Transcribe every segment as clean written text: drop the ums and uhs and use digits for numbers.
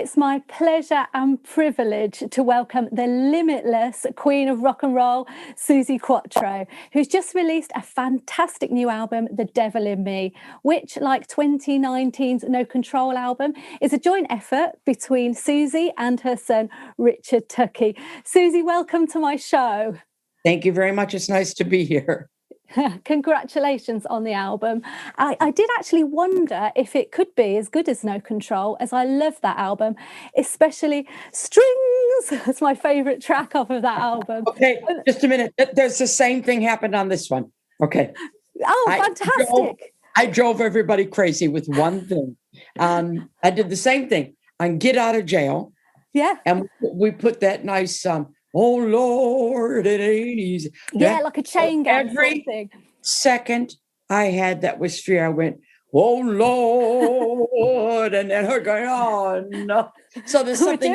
it's my pleasure and privilege to welcome the limitless queen of rock and roll, Suzi Quatro, who's just released a fantastic new album, The Devil in Me, which, like 2019's No Control album, is a joint effort between Suzi and her son, Richard Tuckey. Suzi, welcome to my show. Thank you very much. It's nice to be here. Congratulations on the album. I did actually wonder if it could be as good as No Control, as I love that album, especially Strings. That's my favourite track off of that album. Okay, just a minute. There's the same thing happened on this one. Okay. Oh, fantastic. I drove everybody crazy with one thing. I did the same thing on Get Out of Jail. Yeah. And we put that nice oh Lord, it ain't easy. Yeah, like a chain gang. Every second I had that was free, I went, oh Lord, and then her going, oh no. So there's something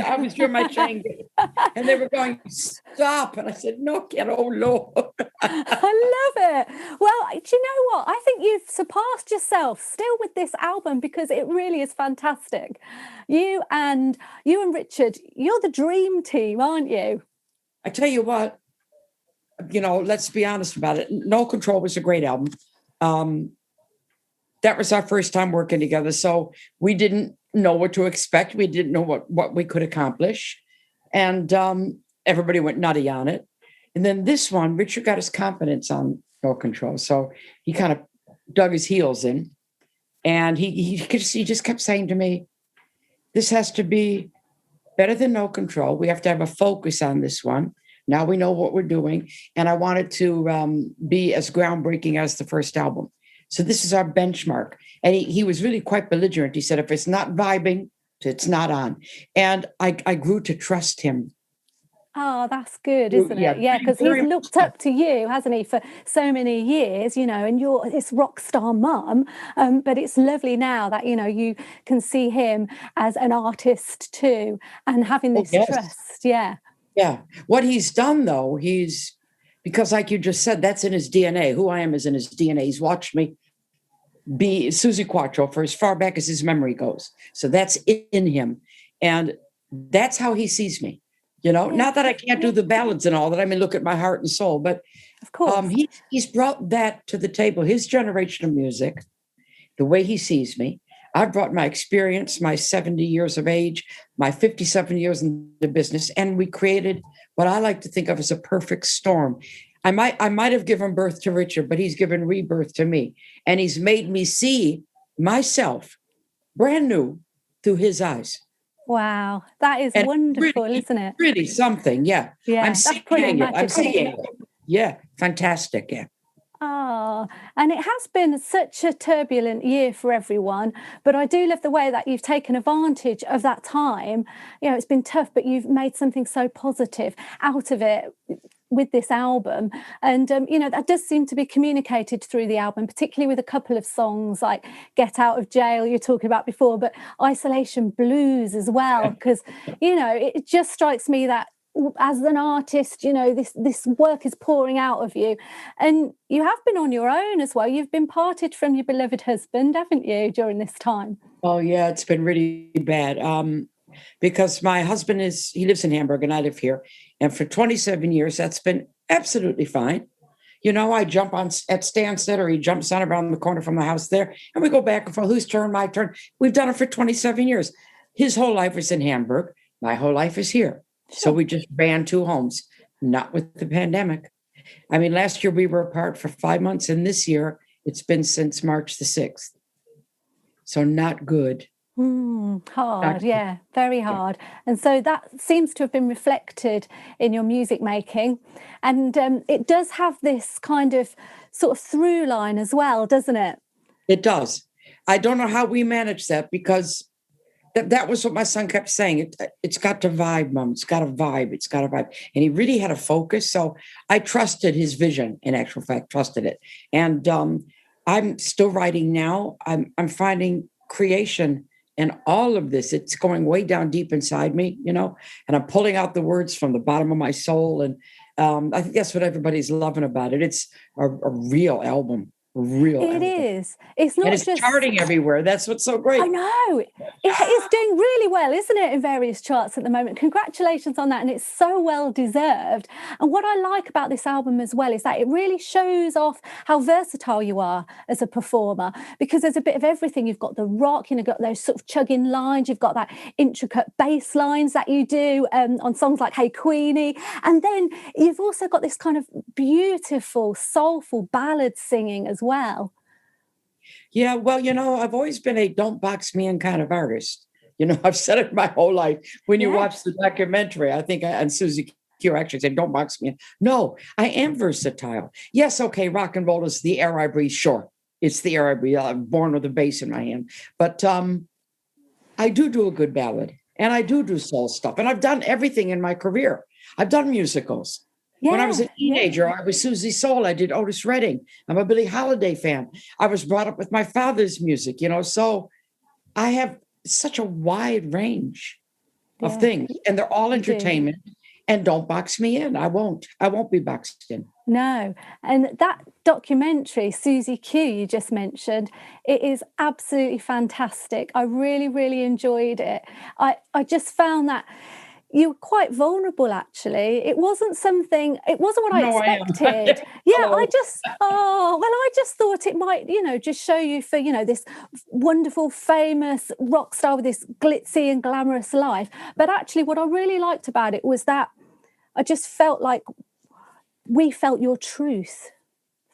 I was doing my chain gang, and they were going, stop. And I said, no, get oh Lord. I love it. Well, do you know what? I think you've surpassed yourself still with this album, because it really is fantastic. You and Richard, you're the dream team, aren't you? I tell you what, let's be honest about it. No Control was a great album. That was our first time working together. So we didn't know what to expect. We didn't know what we could accomplish. And everybody went nutty on it. And then this one, Richard got his confidence on No Control. So he kind of dug his heels in. And he just kept saying to me, this has to be better than No Control. We have to have a focus on this one. Now we know what we're doing. And I wanted to be as groundbreaking as the first album. So this is our benchmark. And he was really quite belligerent. He said, if it's not vibing, it's not on. And I grew to trust him. Oh, that's good, isn't it? Yeah, because he's looked up to you, hasn't he, for so many years, and you're his rock star mum. But it's lovely now that, you can see him as an artist too, and having this trust. Yeah. Yeah. What he's done, though, because like you just said, that's in his DNA. Who I am is in his DNA. He's watched me be Suzi Quatro for as far back as his memory goes. So that's in him. And that's how he sees me. Not that I can't do the ballads and all that. I mean, look at my heart and soul. But of course, he's brought that to the table, his generation of music, the way he sees me. I've brought my experience, my 70 years of age, my 57 years in the business, and we created what I like to think of as a perfect storm. I might have given birth to Richard, but he's given rebirth to me. And he's made me see myself brand new through his eyes. Wow, that is wonderful, isn't it? Really something, yeah. Yeah, I'm seeing it. Yeah, fantastic, yeah. Oh, and it has been such a turbulent year for everyone, but I do love the way that you've taken advantage of that time. It's been tough, but you've made something so positive out of it with this album. And, that does seem to be communicated through the album, particularly with a couple of songs like Get Out of Jail, you're talking about before, but Isolation Blues as well, because, it just strikes me that as an artist, this work is pouring out of you, and you have been on your own as well. You've been parted from your beloved husband, haven't you, during this time? Oh yeah, it's been really bad. Because my husband he lives in Hamburg and I live here, and for 27 years that's been absolutely fine. I jump on at Stansted, or he jumps on around the corner from the house there, and we go back and forth. Whose turn? My turn. We've done it for 27 years. His whole life is in Hamburg. My whole life is here. So we just ran two homes, not with the pandemic. I mean, last year we were apart for 5 months, and this year it's been since March the 6th. So not good. Hard, yeah, very hard. And so that seems to have been reflected in your music making. And it does have this kind of sort of through line as well, doesn't it? It does. I don't know how we manage that, because that was what my son kept saying. It's got to vibe, Mom. It's got to vibe. It's got to vibe. And he really had a focus. So I trusted his vision, in actual fact, trusted it. And I'm still writing now. I'm finding creation in all of this. It's going way down deep inside me, and I'm pulling out the words from the bottom of my soul. And I think that's what everybody's loving about it. It's a real album. real It album. is. It's And not it's just. charting everywhere. That's what's so I great. know. It's doing really well, isn't it, in various charts at the moment? Congratulations on that. And it's so well deserved. And what I like about this album as well is that it really shows off how versatile you are as a performer, because there's a bit of everything. You've got the rock, you've got those sort of chugging lines, you've got that intricate bass lines that you do on songs like Hey Queenie. And then you've also got this kind of beautiful, soulful ballad singing as well. Yeah, well, I've always been a don't box me in kind of artist. I've said it my whole life. When you Yeah. watch the documentary, I think, and Suzi Quatro actually said, don't box me in. No, I am versatile. Yes, okay, rock and roll is the air I breathe. Sure, it's the air I breathe. I'm born with a bass in my hand. But I do a good ballad, and I do soul stuff. And I've done everything in my career. I've done musicals. When I was a teenager, I was Susie Soul. I did Otis Redding. I'm a Billie Holiday fan. I was brought up with my father's music, so I have such a wide range of things, and they're all entertainment. And don't box me in. I won't be boxed in. No. And that documentary, Suzi Q, you just mentioned, it is absolutely fantastic. I really, really enjoyed it. I just found that you were quite vulnerable, actually. It wasn't what I expected. I just thought it might, just show you for, this wonderful, famous rock star with this glitzy and glamorous life. But actually, what I really liked about it was that I just felt like we felt your truth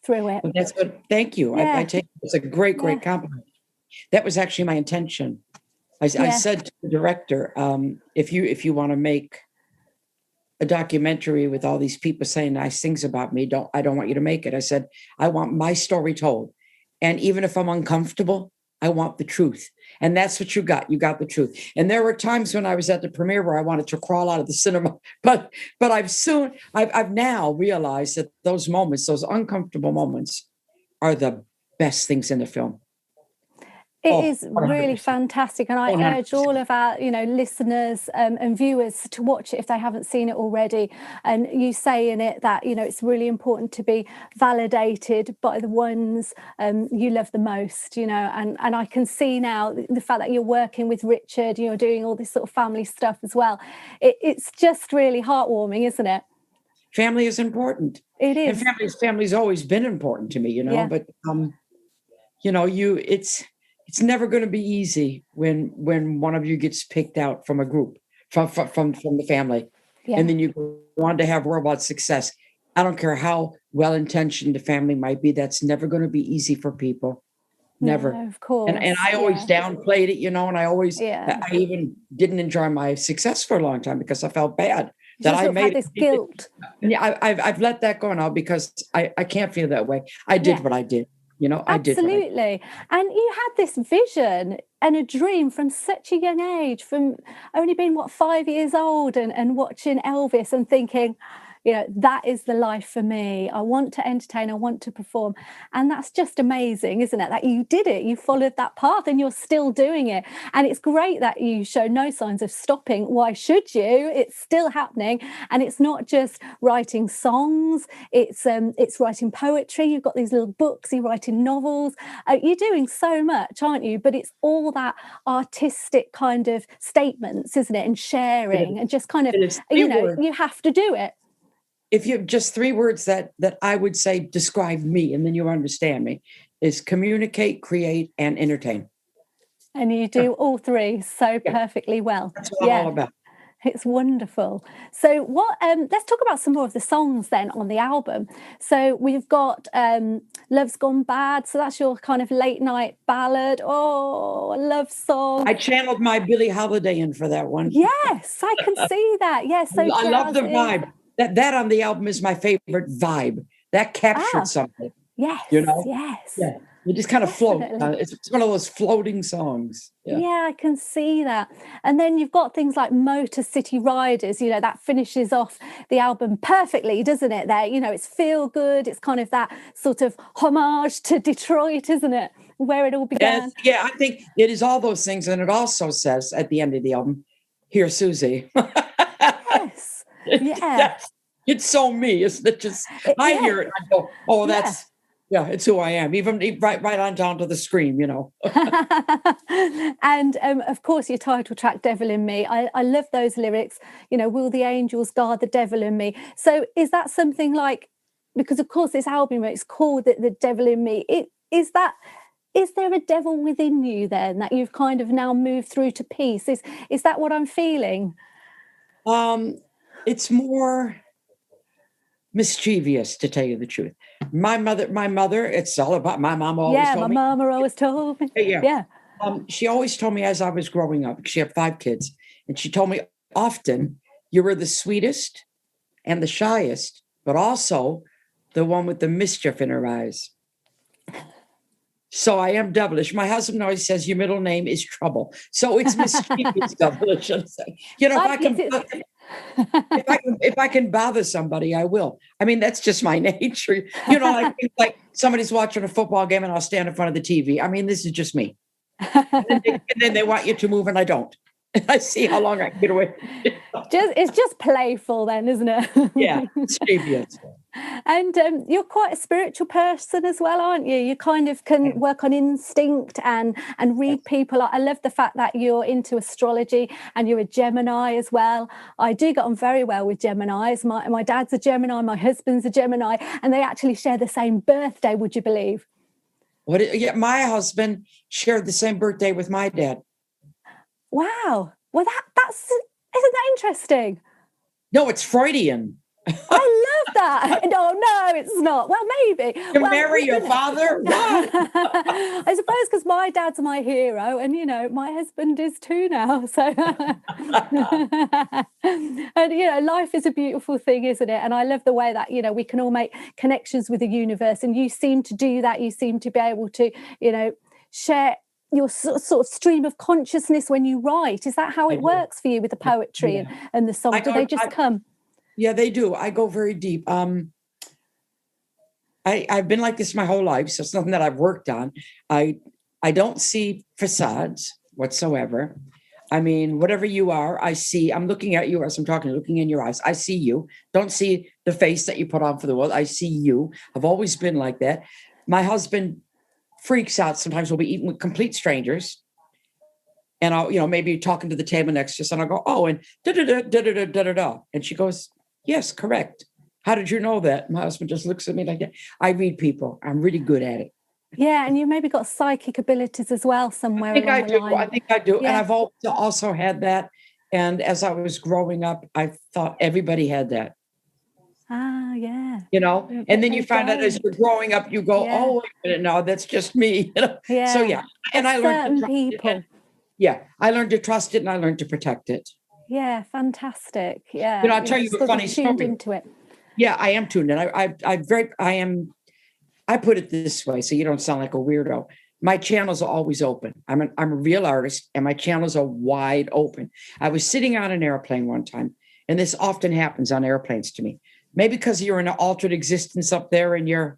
through it. Well, that's good. Thank you. Yeah. I take it's a great compliment. That was actually my intention. I said to the director, if you want to make a documentary with all these people saying nice things about me, I don't want you to make it. I said, I want my story told. And even if I'm uncomfortable, I want the truth. And that's what you got. You got the truth. And there were times when I was at the premiere where I wanted to crawl out of the cinema, but I've now realized that those moments, those uncomfortable moments, are the best things in the film. It is 100%. really fantastic, and I 100%. urge all of our, listeners and viewers to watch it if they haven't seen it already. And you say in it that it's really important to be validated by the ones you love the most. And I can see now the fact that you're working with Richard, you're doing all this sort of family stuff as well. It's just really heartwarming, isn't it? Family is important. It is. And family's always been important to me, But it's never going to be easy when one of you gets picked out from a group, from the family. Yeah. And then you go on to have worldwide success. I don't care how well-intentioned the family might be. That's never going to be easy for people. Never. No, of course. And I always downplayed it, and I even didn't enjoy my success for a long time because I felt bad that I made this guilt. Yeah, I've let that go now because I can't feel that way. I did what I did. Absolutely. And you had this vision and a dream from such a young age, from only being 5 years old and watching Elvis and thinking, that is the life for me. I want to entertain, I want to perform. And that's just amazing, isn't it? That you did it, you followed that path and you're still doing it. And it's great that you show no signs of stopping. Why should you? It's still happening. And it's not just writing songs, it's writing poetry. You've got these little books, you're writing novels. You're doing so much, aren't you? But it's all that artistic kind of statements, isn't it? And sharing and just kind of, you have to do it. If you just 3 words that I would say describe me, and then you understand me, is communicate, create, and entertain. And you do all 3 so perfectly well. That's what I'm all about. It's wonderful. So let's talk about some more of the songs then on the album. So we've got Love's Gone Bad. So that's your kind of late night ballad. Oh, a love song. I channeled my Billie Holiday in for that one. Yes, I can see that. Yes, so I love the vibe. That on the album is my favorite vibe. That captured something. Yes. Yes. Yeah. You just kind of float. It's one of those floating songs. Yeah, I can see that. And then you've got things like Motor City Riders, that finishes off the album perfectly, doesn't it? There, it's feel good. It's kind of that sort of homage to Detroit, isn't it? Where it all began. Yeah, I think it is all those things. And it also says at the end of the album, "Here, Susie." Yes. Yeah. It's so me, isn't it? I hear it, I go, oh, that's Yeah, it's who I am. Even right on down to the scream, And of course, your title track, Devil in Me. I love those lyrics, will the angels guard the devil in me? So is that something like, because of course this album, it's called the Devil in Me. Is there a devil within you then that you've kind of now moved through to peace? Is that what I'm feeling? It's more mischievous, to tell you the truth. My mother, it's all about, my mom always Yeah, my told me. mama always told me. Yeah. Yeah. She always told me as I was growing up, she had 5 kids, and she told me often, you were the sweetest and the shyest, but also the one with the mischief in her eyes. So I am devilish. My husband always says your middle name is Trouble. So it's mischievous devilish. If I can, if I can bother somebody, I will. I mean, that's just my nature. Like somebody's watching a football game and I'll stand in front of the TV. I mean, this is just me. And then they want you to move and I don't. I see how long I can get away. It's just playful then, isn't it? Yeah, mischievous. And you're quite a spiritual person as well, aren't you? You kind of can work on instinct and read people. I love the fact that you're into astrology and you're a Gemini as well. I do get on very well with Geminis. My dad's a Gemini, my husband's a Gemini, and they actually share the same birthday, would you believe? Yeah, my husband shared the same birthday with my dad. Wow. Well, that's isn't that interesting? No, it's Freudian. I love that. No, it's not. Well, maybe. You marry your father? I suppose because my dad's my hero and, my husband is too now. So, and, life is a beautiful thing, isn't it? And I love the way that, we can all make connections with the universe. And you seem to do that. You seem to be able to, share your sort of stream of consciousness when you write. Is that how it works for you with the poetry and the song? Do they just come? Yeah, they do. I go very deep. I've been like this my whole life, so it's nothing that I've worked on. I don't see facades whatsoever. I mean, whatever you are, I see. I'm looking at you as I'm talking, looking in your eyes. I see you. Don't see the face that you put on for the world. I see you. I've always been like that. My husband freaks out. Sometimes we'll be eating with complete strangers. And I'll, maybe talking to the table next to us, and I'll go, oh, and da-da-da. And she goes, yes, correct. How did you know that? My husband just looks at me like that. I read people. I'm really good at it. Yeah, and you maybe got psychic abilities as well somewhere. I think I do. I think I do. Yeah. And I've also had that. And as I was growing up, I thought everybody had that. Ah, yeah. And then you find out as you're growing up, you go, oh, wait a minute, no, that's just me. Yeah. So, yeah. And I learned to trust people. it. Yeah, I learned to trust it and I learned to protect it. Yeah, fantastic. Yeah. I'll tell you a funny story. Tuned into it. Yeah, I am tuned in. I put it this way, so you don't sound like a weirdo. My channels are always open. I'm a real artist, and my channels are wide open. I was sitting on an airplane one time, and this often happens on airplanes to me. Maybe because you're in an altered existence up there, and you're.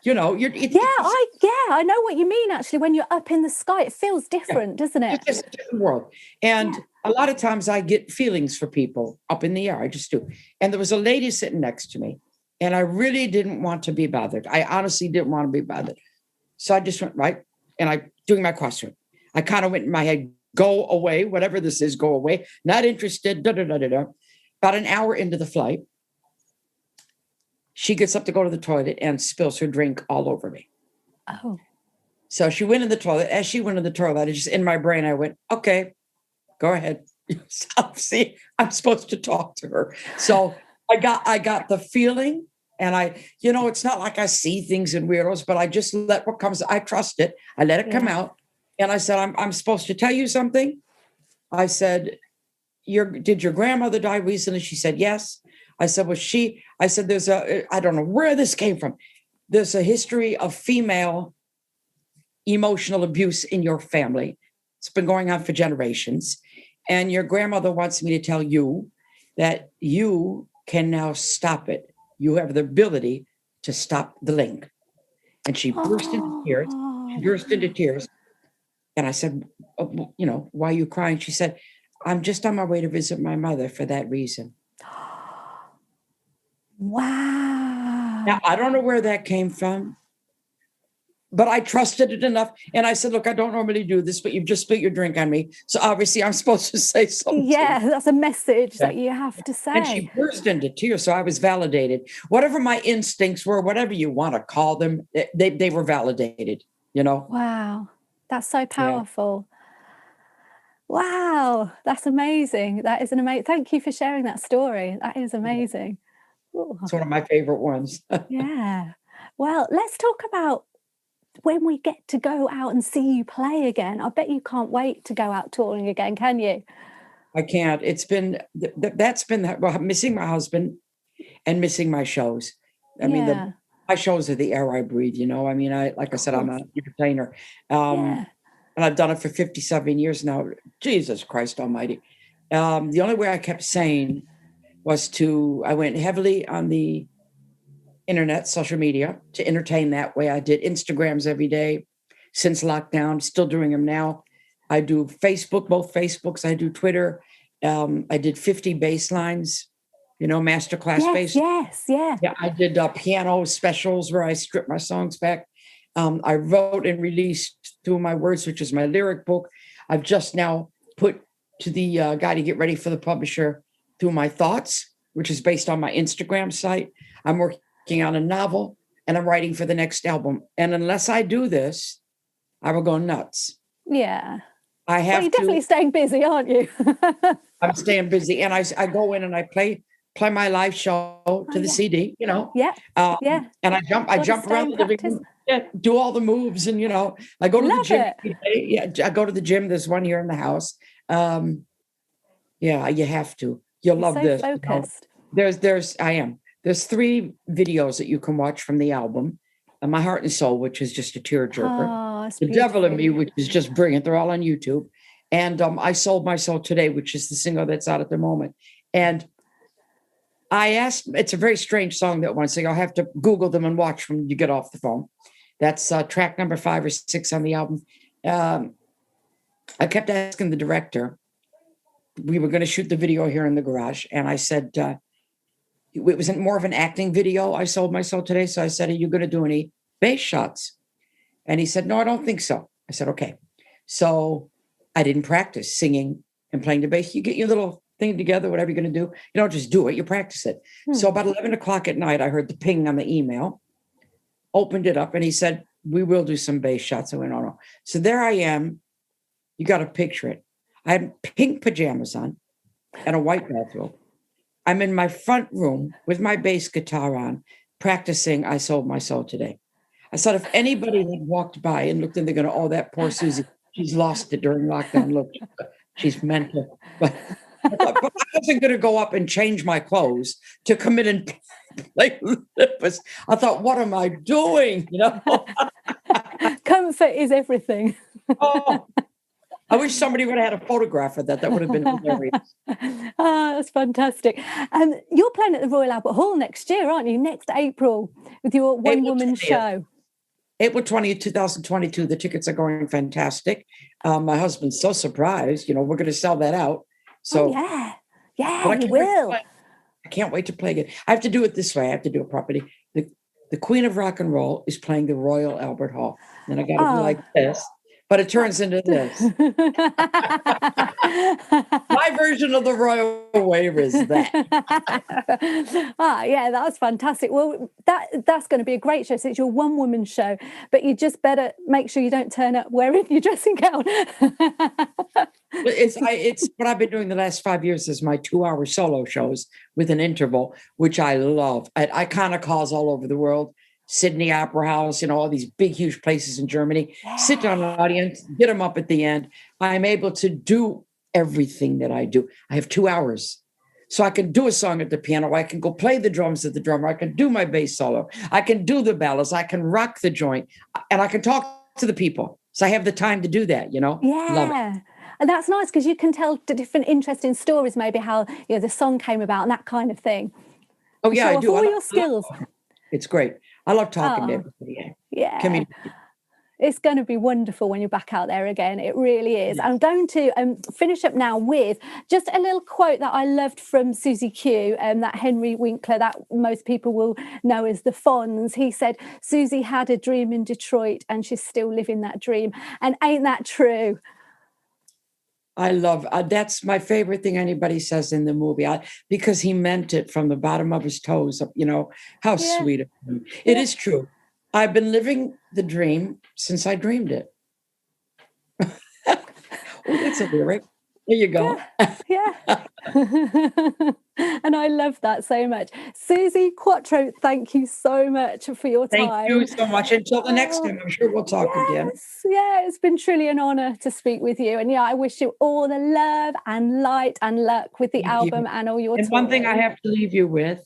I know what you mean. Actually, when you're up in the sky, it feels different, doesn't it? It's just a different world. And a lot of times I get feelings for people up in the air. I just do. And there was a lady sitting next to me, and I really didn't want to be bothered. I honestly didn't want to be bothered. So I just went right, and I doing my crossword. I kind of went in my head, go away, whatever this is, go away. Not interested. About an hour into the flight, she gets up to go to the toilet and spills her drink all over me. Oh. So she went in the toilet. As she went in the toilet, it's just in my brain, I went, okay, go ahead. See, I'm supposed to talk to her. So I got the feeling, and it's not like I see things in weirdos, but I just let what comes. I trust it. I let it come out. And I said, I'm supposed to tell you something. I said, did your grandmother die recently? She said, yes. I said, I don't know where this came from. There's a history of female emotional abuse in your family. It's been going on for generations. And your grandmother wants me to tell you that you can now stop it. You have the ability to stop the link. And she burst into tears. And I said, why are you crying? She said, I'm just on my way to visit my mother for that reason. Wow. Now, I don't know where that came from, but I trusted it enough. And I said, look, I don't normally do this, but you've just spilled your drink on me. So obviously I'm supposed to say something. Yeah, that's a message Yeah. that you have to And say. she burst into tears. So I was validated. Whatever my instincts were, whatever you want to call them, they were validated, you know? Wow, that's so Yeah. powerful. Wow, that's amazing. That is an amazing. Thank you for sharing that story. That is amazing. Ooh, It's one of my favorite ones. yeah. Well, let's talk about when we get to go out and see you play again. I bet you can't wait to go out touring again, can you? I can't. It's been, that's been that, well, missing my husband and missing my shows. I mean, Yeah, my shows are the air I breathe, you know? I mean, like I of said, I'm course. an entertainer. Yeah. And I've done it for 57 years now. Jesus Christ Almighty. The only way I kept sane was I went heavily on the internet, social media to entertain that way. I did Instagrams every day since lockdown, still doing them now. I do Facebook, both Facebooks. I do Twitter. I did 50 bass lines, masterclass Yes, bass. yes, yeah. Yeah, I did piano specials where I stripped my songs back. I wrote and released Through My Words, which is my lyric book. I've just now put to the guy to get ready for the publisher Through My Thoughts, which is based on my Instagram site. I'm working on a novel and I'm writing for the next album. And unless I do this, I will go nuts. Yeah. I Well, have you're definitely staying busy, aren't you? I'm staying busy. And I go in and I play my live show to the yeah. CD, Yeah, um, yeah. and I Gotta jump stay around in the living practice. room, do all the moves. And, I go to the Love gym it. every day. Yeah, I go to the gym. There's one here in the house. Yeah, you have to. You'll You're love so this. focused. There's 3 videos that you can watch from the album. My Heart and Soul, which is just a tearjerker. Oh, it's The Devil in beautiful. Me, which is just brilliant. They're all on YouTube. And I Sold My Soul Today, which is the single that's out at the moment. And I asked, it's a very strange song that one, so you'll have to Google them and watch when you get off the phone. That's track number 5 or 6 on the album. I kept asking the director, we were going to shoot the video here in the garage. And I said, it wasn't more of an acting video. I Sold My Soul Today. So I said, are you going to do any bass shots? And he said, no, I don't think so. I said, okay. So I didn't practice singing and playing the bass. You get your little thing together, whatever you're going to do. You don't just do it, you practice it. So about 11 o'clock at night, I heard the ping on the email, opened it up, and he said, we will do some bass shots. I went, oh, no. So there I am. You got to picture it. I had pink pajamas on and a white bathrobe. I'm in my front room with my bass guitar on, practicing I Sold My Soul Today. I thought if anybody had walked by and looked in, they're going to, oh, that poor Suzi, she's lost it during lockdown. Look, she's mental. But I wasn't going to go up and change my clothes to come in and play limitless. I thought, what am I doing? Comfort is everything. Oh, I wish somebody would have had a photograph of that. That would have been hilarious. Ah, that's fantastic. And you're playing at the Royal Albert Hall next year, aren't you? Next April with your one-woman show. April 20th, 2022. The tickets are going fantastic. My husband's so surprised. We're going to sell that out. So yeah, you will. I can't wait to play it. I have to do it this way. I have to do it properly. The Queen of Rock and Roll is playing the Royal Albert Hall. And I got to do like this. But it turns into this. My version of the royal wave is that. Yeah, that's fantastic. Well, that's going to be a great show. So it's your one-woman show, but you just better make sure you don't turn up wearing your dressing gown. It's what I've been doing the last 5 years is my 2-hour solo shows with an interval, which I love at iconic halls all over the world. Sydney Opera House, all these big, huge places in Germany. Yeah. Sit down an audience, get them up at the end. I'm able to do everything that I do. I have 2 hours. So I can do a song at the piano. I can go play the drums at the drummer. I can do my bass solo. I can do the ballads. I can rock the joint. And I can talk to the people. So I have the time to do that, Yeah. Love it. And that's nice because you can tell the different interesting stories, maybe how the song came about and that kind of thing. Oh, yeah, I do. All your skills. It's great. I love talking to everybody. Yeah. It's going to be wonderful when you're back out there again. It really is. Yeah. I'm going to finish up now with just a little quote that I loved from Suzi Q, that Henry Winkler, that most people will know as the Fonz. He said, Suzi had a dream in Detroit and she's still living that dream. And ain't that true? I love that's my favorite thing anybody says in the movie, because he meant it from the bottom of his toes. You know, how Yeah. sweet of him. It is true. I've been living the dream since I dreamed it. Oh, that's a lyric. There you go. Yeah. And I love that so much. Suzi Quatro, thank you so much for your time. Thank you so much. Until the next time, I'm sure we'll talk again. Yeah, it's been truly an honor to speak with you. And yeah, I wish you all the love and light and luck with the album and all your And one thing I have to leave you with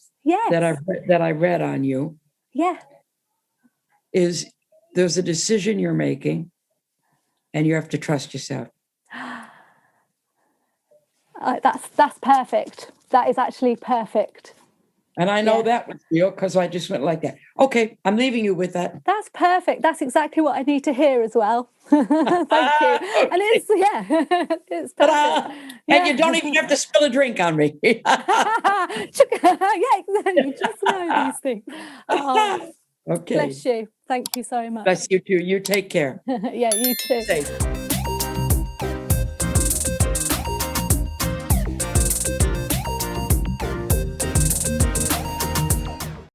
that I read on you is there's a decision you're making and you have to trust yourself. That's perfect. That is actually perfect. And I know that was real because I just went like that. Okay, I'm leaving you with that. That's perfect. That's exactly what I need to hear as well. Thank you. Okay. And it's perfect. And you don't even have to spill a drink on me. Yeah, you just know these things. Oh, Okay. bless you. Thank you so much. Bless you too. You take care. Yeah, you too. Safe.